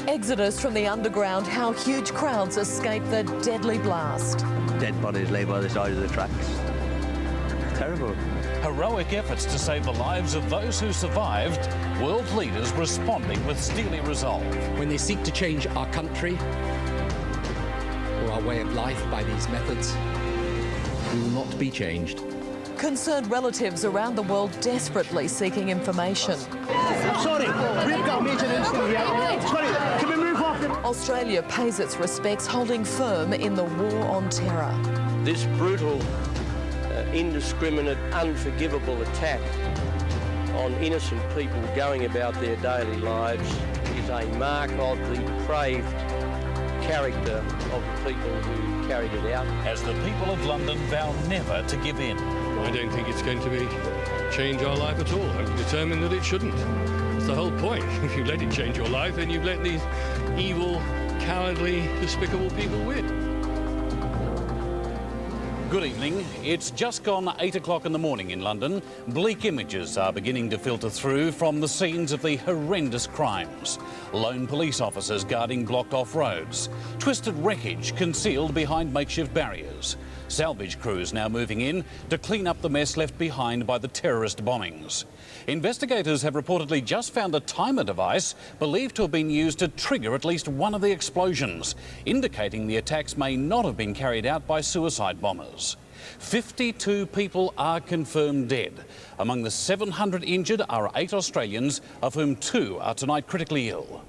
Exodus from the underground, how huge crowds escape the deadly blast. Dead bodies lay by the side of the tracks. Terrible. Heroic efforts to save the lives of those who survived, world leaders responding with steely resolve. When they seek to change our country or our way of life by these methods, we will not be changed. Concerned relatives around the world desperately seeking information. Sorry, we've got major incident here. Sorry, can we move off? Australia pays its respects, holding firm in the war on terror. This brutal, indiscriminate, unforgivable attack on innocent people going about their daily lives is a mark of the depraved character of the people who carried it out. As the people of London vow never to give in. I don't think it's going to change our life at all. I'm determined that it shouldn't. It's the whole point. If you let it change your life, then you've let these evil, cowardly, despicable people win. Good evening. It's just gone 8 o'clock in the morning in London. Bleak images are beginning to filter through from the scenes of the horrendous crimes. Lone police officers guarding blocked off roads. Twisted wreckage concealed behind makeshift barriers. Salvage crews now moving in to clean up the mess left behind by the terrorist bombings. Investigators have reportedly just found a timer device believed to have been used to trigger at least one of the explosions, indicating the attacks may not have been carried out by suicide bombers. 52 people are confirmed dead. Among the 700 injured are 8 Australians, of whom 2 are tonight critically ill.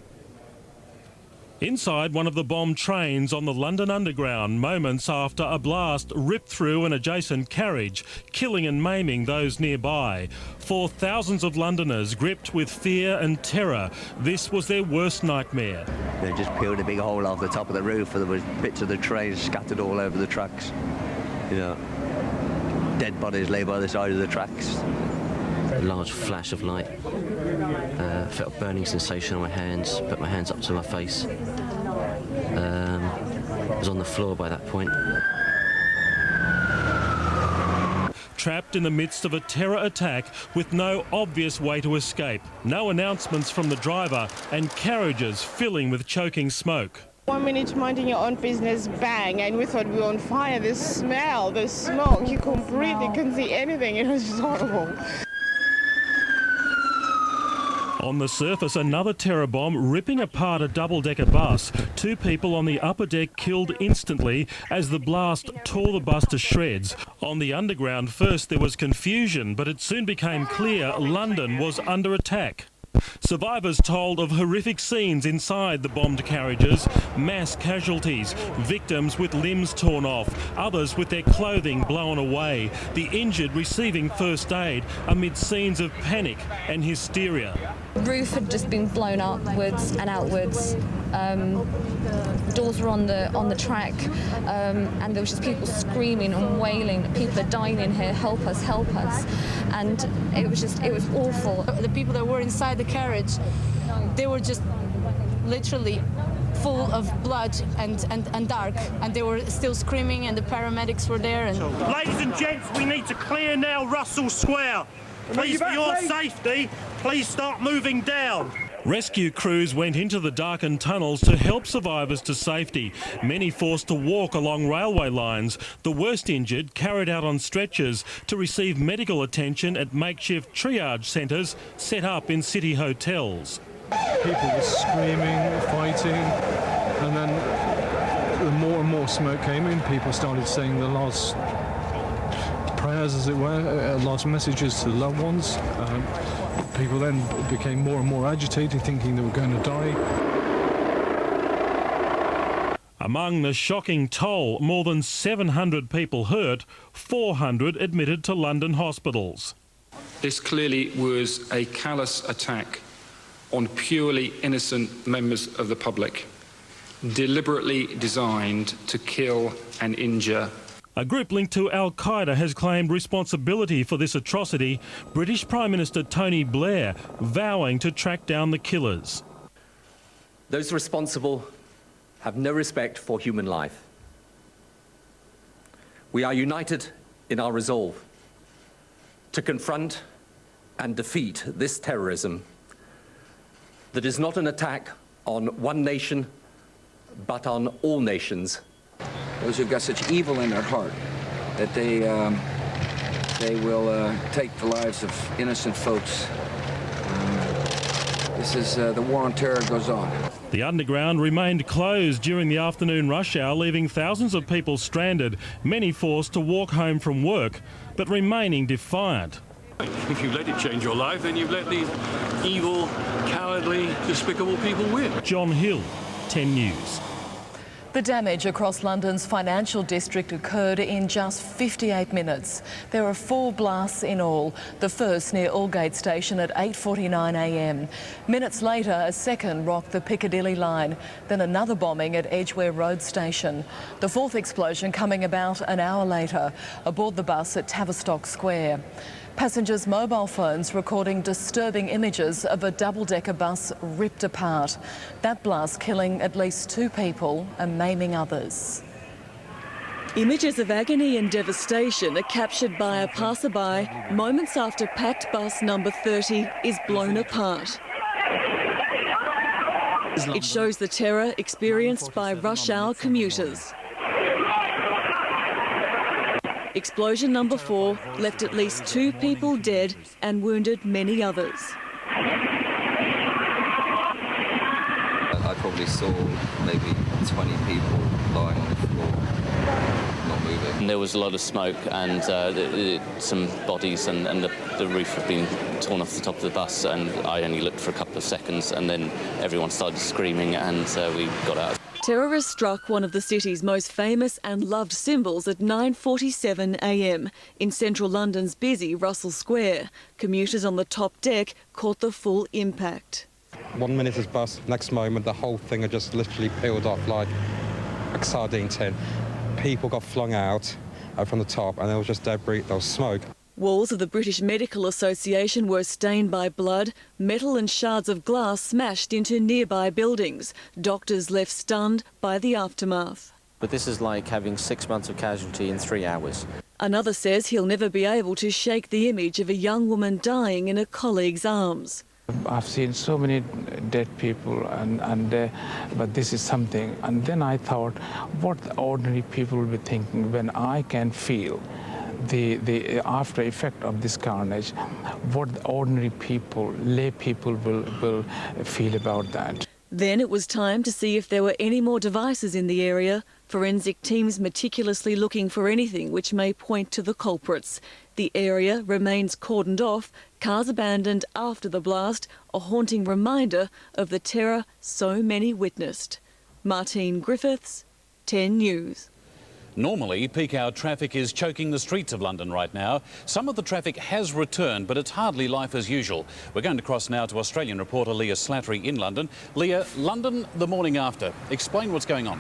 Inside one of the bombed trains on the London Underground, moments after a blast ripped through an adjacent carriage, killing and maiming those nearby. For thousands of Londoners gripped with fear and terror, this was their worst nightmare. They just peeled a big hole off the top of the roof, and there was bits of the trains scattered all over the tracks. You know, dead bodies lay by the side of the tracks. A large flash of light, felt a burning sensation on my hands, put my hands up to my face. I was on the floor by that point. Trapped in the midst of a terror attack with no obvious way to escape. No announcements from the driver and carriages filling with choking smoke. 1 minute minding your own business, bang, and we thought we were on fire. The smell, the smoke, you couldn't breathe, you couldn't see anything. It was just horrible. On the surface, another terror bomb ripping apart a double-decker bus. 2 people on the upper deck killed instantly as the blast tore the bus to shreds. On the underground, first there was confusion, but it soon became clear London was under attack. Survivors told of horrific scenes inside the bombed carriages, mass casualties, victims with limbs torn off, others with their clothing blown away, the injured receiving first aid amid scenes of panic and hysteria. The roof had just been blown upwards and outwards. Doors were on the track, and there was just people screaming and wailing. People are dying in here. Help us! Help us! And it was awful. The people that were inside the carriage, they were just literally full of blood and dark, and they were still screaming, and the paramedics were there. And Ladies and gents, we need to clear now Russell Square. Please, for your safety, please start moving down. Rescue crews went into the darkened tunnels to help survivors to safety, many forced to walk along railway lines. The worst injured carried out on stretchers to receive medical attention at makeshift triage centres set up in city hotels. People were screaming, fighting, and then the more and more smoke came in, people started saying the last prayers, as it were, last messages to the loved ones. People then became more and more agitated, thinking they were going to die. Among the shocking toll, more than 700 people hurt, 400 admitted to London hospitals. This clearly was a callous attack on purely innocent members of the public, deliberately designed to kill and injure. A group linked to Al-Qaeda has claimed responsibility for this atrocity, British Prime Minister Tony Blair vowing to track down the killers. Those responsible have no respect for human life. We are united in our resolve to confront and defeat this terrorism that is not an attack on one nation, but on all nations. Those who've got such evil in their heart that they will take the lives of innocent folks. This is the war on terror goes on. The underground remained closed during the afternoon rush hour, leaving thousands of people stranded, many forced to walk home from work, but remaining defiant. If you let it change your life, then you've let these evil, cowardly, despicable people win. John Hill, 10 News. The damage across London's financial district occurred in just 58 minutes. There are 4 blasts in all, the first near Aldgate Station at 8:49 a.m. Minutes later, a second rocked the Piccadilly line, then another bombing at Edgware Road Station. The 4th explosion coming about an hour later aboard the bus at Tavistock Square. Passengers' mobile phones recording disturbing images of a double-decker bus ripped apart. That blast killing at least 2 people and maiming others. Images of agony and devastation are captured by a passerby moments after packed bus number 30 is blown apart. It shows the terror experienced by rush hour commuters. Explosion number 4 left at least 2 people dead and wounded many others. I probably saw maybe 20 people lying on the floor, not moving. There was a lot of smoke and some bodies, and the roof had been torn off the top of the bus, and I only looked for a couple of seconds and then everyone started screaming and we got out. Terrorists struck one of the city's most famous and loved symbols at 9:47 a.m. in central London's busy Russell Square. Commuters on the top deck caught the full impact. 1 minute is bus, next moment the whole thing had just literally peeled off like a sardine tin. People got flung out from the top and there was just debris, there was smoke. Walls of the British Medical Association were stained by blood, metal and shards of glass smashed into nearby buildings. Doctors left stunned by the aftermath. But this is like having 6 months of casualty in 3 hours. Another says he'll never be able to shake the image of a young woman dying in a colleague's arms. I've seen so many dead people, but this is something. And then I thought, what the ordinary people will be thinking when I can feel the after effect of this carnage, what the ordinary people, lay people will feel about that. Then it was time to see if there were any more devices in the area. Forensic teams meticulously looking for anything which may point to the culprits. The area remains cordoned off, cars abandoned after the blast, a haunting reminder of the terror so many witnessed. Martine Griffiths, 10 News. Normally, peak hour traffic is choking the streets of London right now. Some of the traffic has returned, but it's hardly life as usual. We're going to cross now to Australian reporter Leah Slattery in London. Leah, London the morning after. Explain what's going on.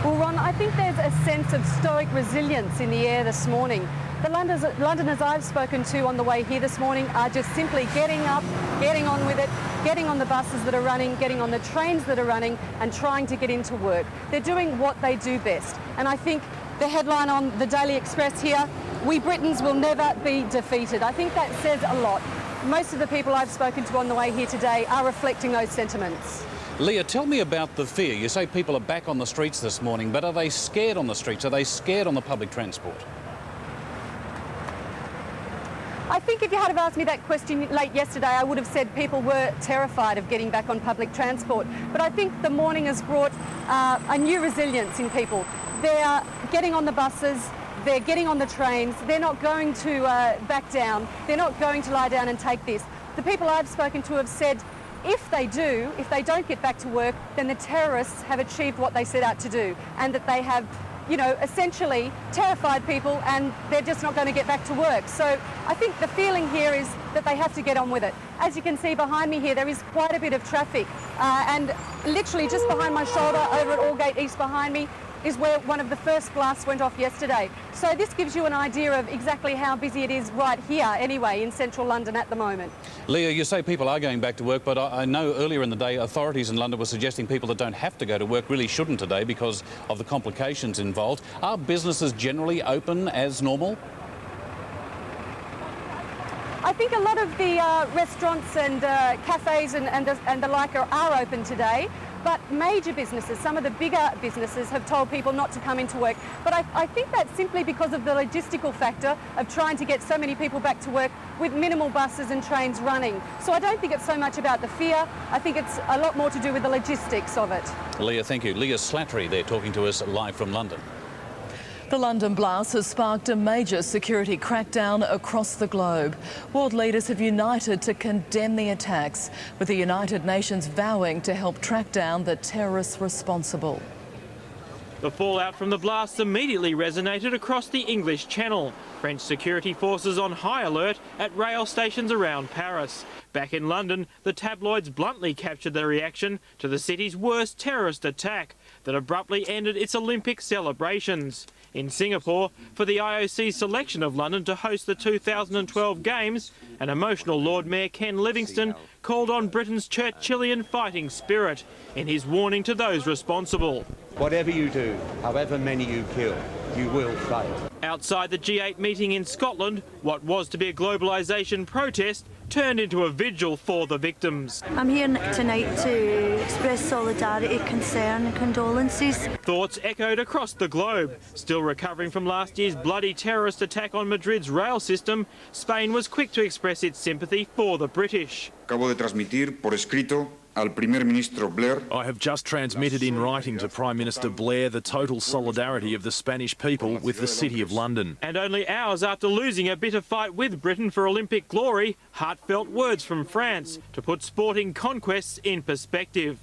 Well, Ron, I think there's a sense of stoic resilience in the air this morning. The Londoners I've spoken to on the way here this morning are just simply getting up, getting on with it, getting on the buses that are running, getting on the trains that are running and trying to get into work. They're doing what they do best. And I think the headline on the Daily Express here, "We Britons will never be defeated." I think that says a lot. Most of the people I've spoken to on the way here today are reflecting those sentiments. Leah, tell me about the fear. You say people are back on the streets this morning, but are they scared on the streets? Are they scared on the public transport? I think if you had have asked me that question late yesterday, I would have said people were terrified of getting back on public transport. But I think the morning has brought a new resilience in people. They're getting on the buses, they're getting on the trains, they're not going to back down, they're not going to lie down and take this. The people I've spoken to have said if they don't get back to work, then the terrorists have achieved what they set out to do, and that they have, you know, essentially terrified people and they're just not going to get back to work. So I think the feeling here is that they have to get on with it. As you can see behind me here, there is quite a bit of traffic and literally just behind my shoulder over at Aldgate East behind me is where one of the first blasts went off yesterday. So this gives you an idea of exactly how busy it is right here anyway in central London at the moment. Leah, you say people are going back to work, but I know earlier in the day authorities in London were suggesting people that don't have to go to work really shouldn't today because of the complications involved. Are businesses generally open as normal? I I think a lot of the restaurants and cafes and the like are open today. But major businesses, some of the bigger businesses, have told people not to come into work. But I think that's simply because of the logistical factor of trying to get so many people back to work with minimal buses and trains running. So I don't think it's so much about the fear. I think it's a lot more to do with the logistics of it. Leah, thank you. Leah Slattery there talking to us live from London. The London blast has sparked a major security crackdown across the globe. World leaders have united to condemn the attacks, with the United Nations vowing to help track down the terrorists responsible. The fallout from the blasts immediately resonated across the English Channel. French security forces on high alert at rail stations around Paris. Back in London, the tabloids bluntly captured the reaction to the city's worst terrorist attack that abruptly ended its Olympic celebrations. In Singapore, for the IOC's selection of London to host the 2012 Games, an emotional Lord Mayor Ken Livingstone called on Britain's Churchillian fighting spirit in his warning to those responsible. Whatever you do, however many you kill, you will fail. Outside the G8 meeting in Scotland, what was to be a globalisation protest turned into a vigil for the victims. I'm here tonight to express solidarity, concern and condolences. Thoughts echoed across the globe. Still recovering from last year's bloody terrorist attack on Madrid's rail system, Spain was quick to express its sympathy for the British. Acabo de transmitir por escrito al primer ministro Blair. I have just transmitted in writing to Prime Minister Blair the total solidarity of the Spanish people with the City of London. And only hours after losing a bitter fight with Britain for Olympic glory, heartfelt words from France to put sporting conquests in perspective.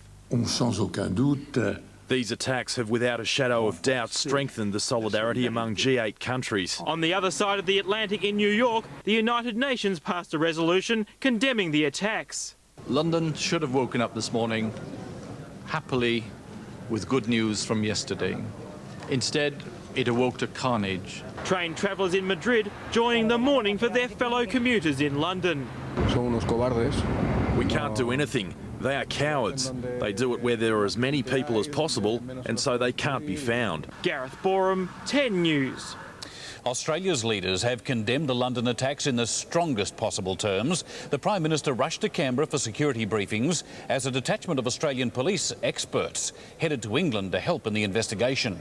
Sans aucun doute. These attacks have without a shadow of doubt strengthened the solidarity among G8 countries. On the other side of the Atlantic in New York, the United Nations passed a resolution condemning the attacks. London should have woken up this morning happily with good news from yesterday. Instead, it awoke to carnage. Train travellers in Madrid joining the mourning for their fellow commuters in London. Son unos cobardes. We can't do anything. They are cowards. They do it where there are as many people as possible, and so they can't be found. Gareth Boreham, 10 News. Australia's leaders have condemned the London attacks in the strongest possible terms. The Prime Minister rushed to Canberra for security briefings as a detachment of Australian police experts headed to England to help in the investigation.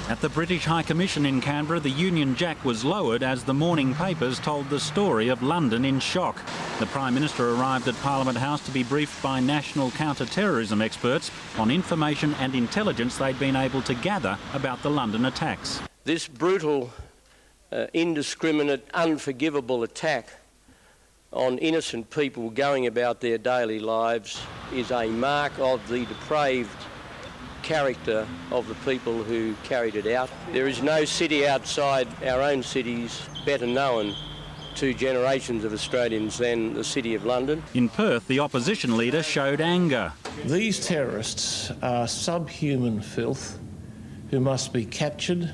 At the British High Commission in Canberra, the Union Jack was lowered as the morning papers told the story of London in shock. The Prime Minister arrived at Parliament House to be briefed by national counter-terrorism experts on information and intelligence they'd been able to gather about the London attacks. This brutal, indiscriminate, unforgivable attack on innocent people going about their daily lives is a mark of the depraved character of the people who carried it out. There is no city outside our own cities better known to generations of Australians than the City of London. In Perth, the opposition leader showed anger. These terrorists are subhuman filth who must be captured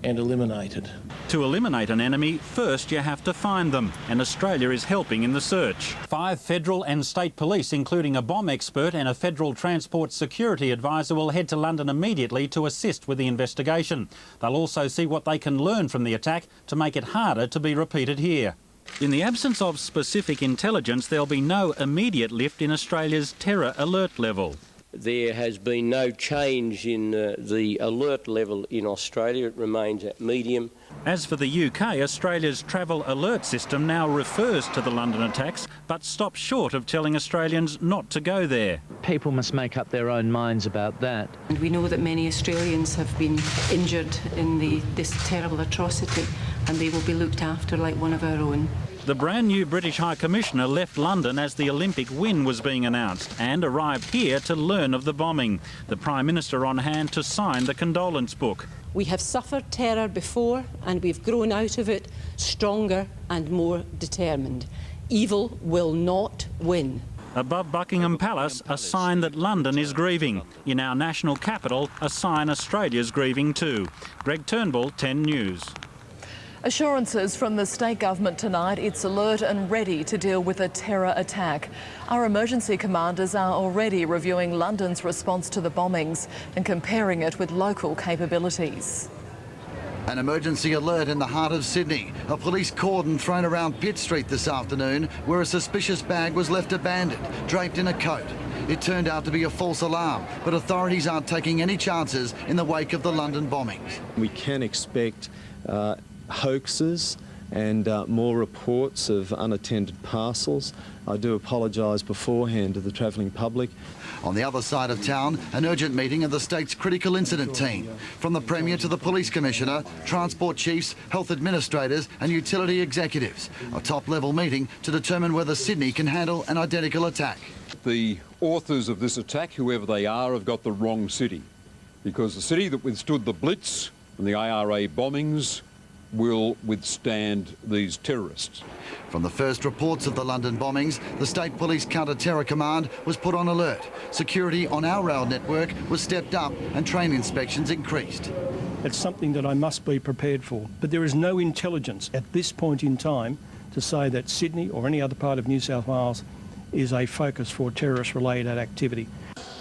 and eliminated. To eliminate an enemy, first you have to find them, and Australia is helping in the search. 5 federal and state police, including a bomb expert and a federal transport security advisor, will head to London immediately to assist with the investigation. They'll also see what they can learn from the attack to make it harder to be repeated here. In the absence of specific intelligence, there'll be no immediate lift in Australia's terror alert level. There has been no change in the alert level in Australia. It remains at medium. As for the UK, Australia's travel alert system now refers to the London attacks, but stops short of telling Australians not to go there. People must make up their own minds about that. And we know that many Australians have been injured in this terrible atrocity, and they will be looked after like one of our own. The brand new British High Commissioner left London as the Olympic win was being announced and arrived here to learn of the bombing. The Prime Minister on hand to sign the condolence book. We have suffered terror before and we've grown out of it stronger and more determined. Evil will not win. Above Buckingham Palace, a sign that London is grieving. In our national capital, a sign Australia's grieving too. Greg Turnbull, 10 News. Assurances from the state government tonight it's alert and ready to deal with a terror attack. Our emergency commanders are already reviewing London's response to the bombings and comparing it with local capabilities. An emergency alert in the heart of Sydney. A police cordon thrown around Pitt Street this afternoon where a suspicious bag was left abandoned, draped in a coat. It turned out to be a false alarm, but authorities aren't taking any chances in the wake of the London bombings. We can expect hoaxes and more reports of unattended parcels. I do apologise beforehand to the travelling public. On the other side of town, an urgent meeting of the state's critical incident team. From the Premier to the Police Commissioner, Transport Chiefs, Health Administrators and Utility Executives. A top-level meeting to determine whether Sydney can handle an identical attack. The authors of this attack, whoever they are, have got the wrong city. Because the city that withstood the Blitz and the IRA bombings will withstand these terrorists. From the first reports of the London bombings, the State Police Counter-Terror Command was put on alert. Security on our rail network was stepped up and train inspections increased. It's something that I must be prepared for. But there is no intelligence at this point in time to say that Sydney or any other part of New South Wales is a focus for terrorist-related activity.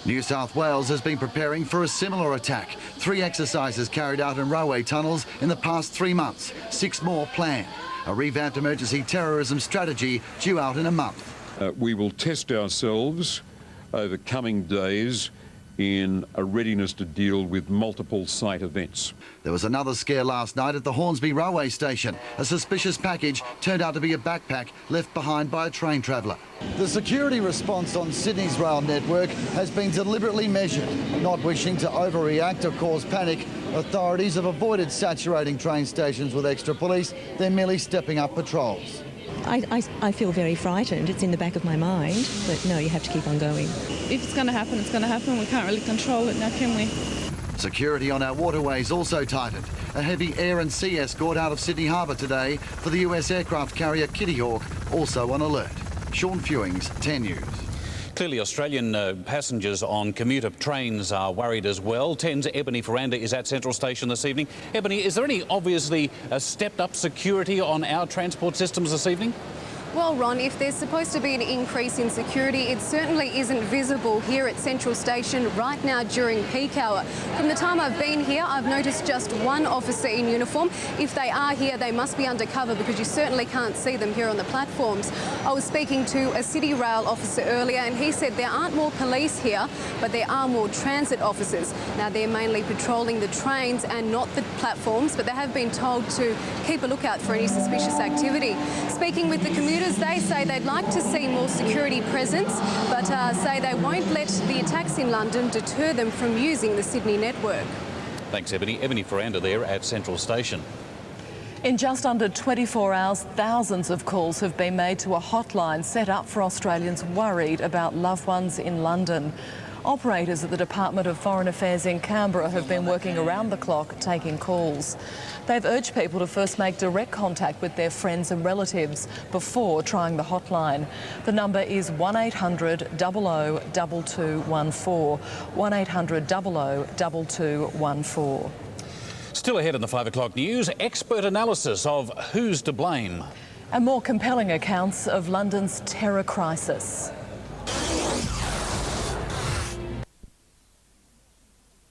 New South Wales has been preparing for a similar attack. 3 exercises carried out in Rowe tunnels in the past 3 months, 6 more planned. A revamped emergency terrorism strategy due out in a month. We will test ourselves over coming days in a readiness to deal with multiple site events. There was another scare last night at the Hornsby Railway Station. A suspicious package turned out to be a backpack left behind by a train traveller. The security response on Sydney's rail network has been deliberately measured. Not wishing to overreact or cause panic, authorities have avoided saturating train stations with extra police. They're merely stepping up patrols. I feel very frightened. It's in the back of my mind, but no, you have to keep on going. If it's going to happen, it's going to happen. We can't really control it now, can we? Security on our waterways also tightened. A heavy air and sea escort out of Sydney Harbour today for the US aircraft carrier Kitty Hawk, also on alert. Sean Fewings, 10 News. Clearly, Australian passengers on commuter trains are worried as well. 10's Ebony Ferranda is at Central Station this evening. Ebony, is there any obviously stepped-up security on our transport systems this evening? Well, Ron, if there's supposed to be an increase in security, it certainly isn't visible here at Central Station right now during peak hour. From the time I've been here, I've noticed just one officer in uniform. If they are here, they must be undercover because you certainly can't see them here on the platforms. I was speaking to a City Rail officer earlier and he said there aren't more police here, but there are more transit officers. Now, they're mainly patrolling the trains and not the platforms, but they have been told to keep a lookout for any suspicious activity. Speaking with the commuters, they say they'd like to see more security presence, but say they won't let the attacks in London deter them from using the Sydney network. Thanks, Ebony. Ebony Ferranda there at Central Station. In just under 24 hours, thousands of calls have been made to a hotline set up for Australians worried about loved ones in London. Operators at the Department of Foreign Affairs in Canberra have been working around the clock taking calls. They've urged people to first make direct contact with their friends and relatives before trying the hotline. The number is 1800 00 2214. 1800 00 2214. Still ahead in the 5 o'clock news, expert analysis of who's to blame. And more compelling accounts of London's terror crisis.